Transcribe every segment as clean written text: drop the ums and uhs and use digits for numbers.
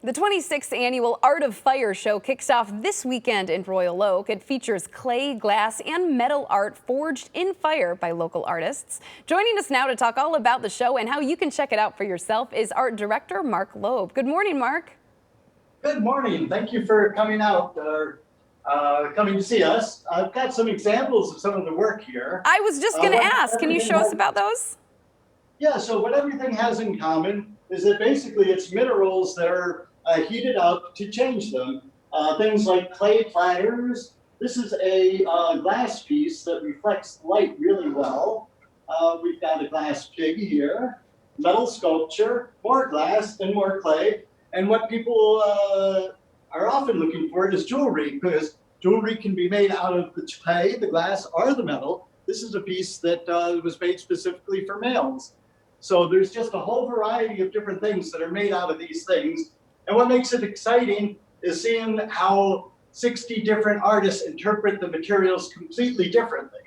The 26th annual Art of Fire show kicks off this weekend in Royal Oak. It features clay, glass, and metal art forged in fire by local artists. Joining us now to talk all about the show and how you can check it out for yourself is art director Mark Loeb. Good morning, Mark. Good morning. Thank you for coming out, coming to see us. I've got some examples of some of the work here. I was just going to ask, can you show us about those? Yeah, so what everything has in common is that basically it's minerals that are heated up to change them. Things like clay platters. This is a glass piece that reflects light really well. We've got a glass pig here, metal sculpture, more glass and more clay. And what people are often looking for is jewelry, because jewelry can be made out of the clay, the glass, or the metal. This is a piece that was made specifically for males. So there's just a whole variety of different things that are made out of these things. And what makes it exciting is seeing how 60 different artists interpret the materials completely differently.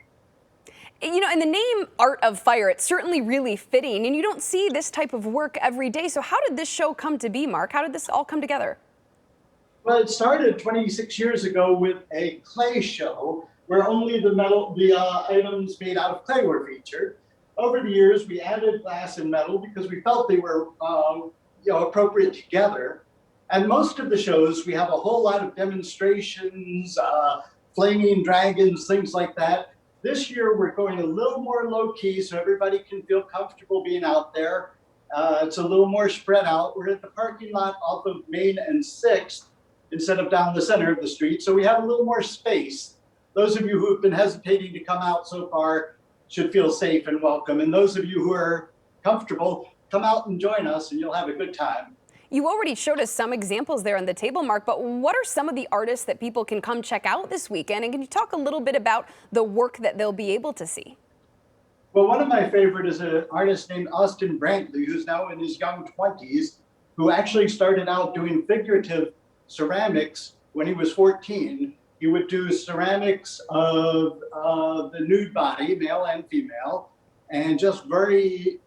You know, and the name Art of Fire, it's certainly really fitting, and you don't see this type of work every day. So how did this show come to be, Mark? How did this all come together? Well, it started 26 years ago with a clay show where only the items made out of clay were featured. Over the years, we added glass and metal because we felt they were appropriate together. And most of the shows, we have a whole lot of demonstrations, flaming dragons, things like that. This year, we're going a little more low-key so everybody can feel comfortable being out there. It's a little more spread out. We're at the parking lot off of Main and 6th instead of down the center of the street, so we have a little more space. Those of you who have been hesitating to come out so far should feel safe and welcome. And those of you who are comfortable, come out and join us and you'll have a good time. You already showed us some examples there on the table, Mark, but what are some of the artists that people can come check out this weekend? And can you talk a little bit about the work that they'll be able to see? Well, one of my favorite is an artist named Austin Brantley, who's now in his young 20s, who actually started out doing figurative ceramics when he was 14. He would do ceramics of the nude body, male and female, and just very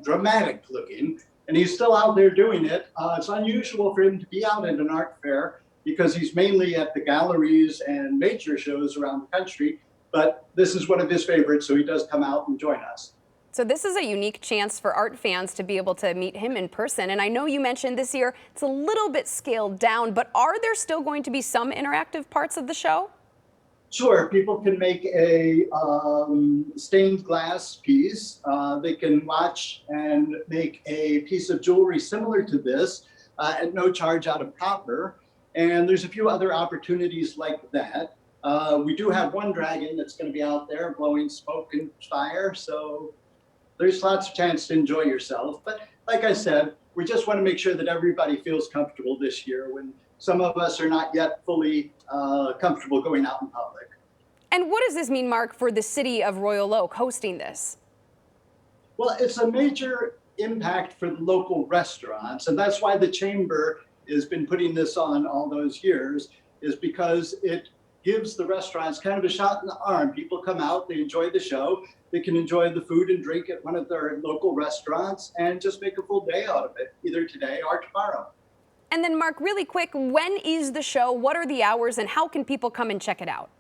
dramatic looking. And he's still out there doing it. It's unusual for him to be out at an art fair because he's mainly at the galleries and major shows around the country. But this is one of his favorites, so he does come out and join us. So this is a unique chance for art fans to be able to meet him in person. And I know you mentioned this year it's a little bit scaled down, but are there still going to be some interactive parts of the show? Sure, people can make a stained glass piece. They can watch and make a piece of jewelry similar to this at no charge out of copper. And there's a few other opportunities like that. We do have one dragon that's going to be out there blowing smoke and fire. So there's lots of chance to enjoy yourself. But like I said, we just want to make sure that everybody feels comfortable this year when some of us are not yet fully comfortable going out in public. And what does this mean, Mark, for the city of Royal Oak hosting this? Well, it's a major impact for the local restaurants. And that's why the Chamber has been putting this on all those years, is because it gives the restaurants kind of a shot in the arm. People come out, they enjoy the show, they can enjoy the food and drink at one of their local restaurants and just make a full day out of it, either today or tomorrow. And then, Mark, really quick, when is the show? What are the hours and how can people come and check it out?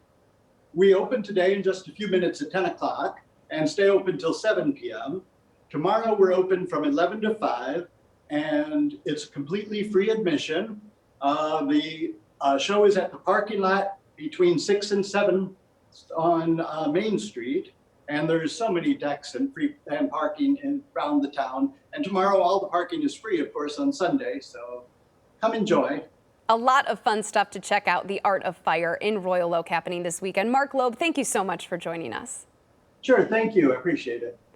We open today in just a few minutes at 10 o'clock and stay open till 7 p.m. Tomorrow we're open from 11 to 5 and it's completely free admission. The show is at the parking lot between 6 and 7 on Main Street. And there's so many decks and free and parking around the town. And tomorrow all the parking is free, of course, on Sunday. So come enjoy. A lot of fun stuff to check out. The Art of Fire in Royal Oak happening this weekend. Mark Loeb, thank you so much for joining us. Sure, thank you. I appreciate it.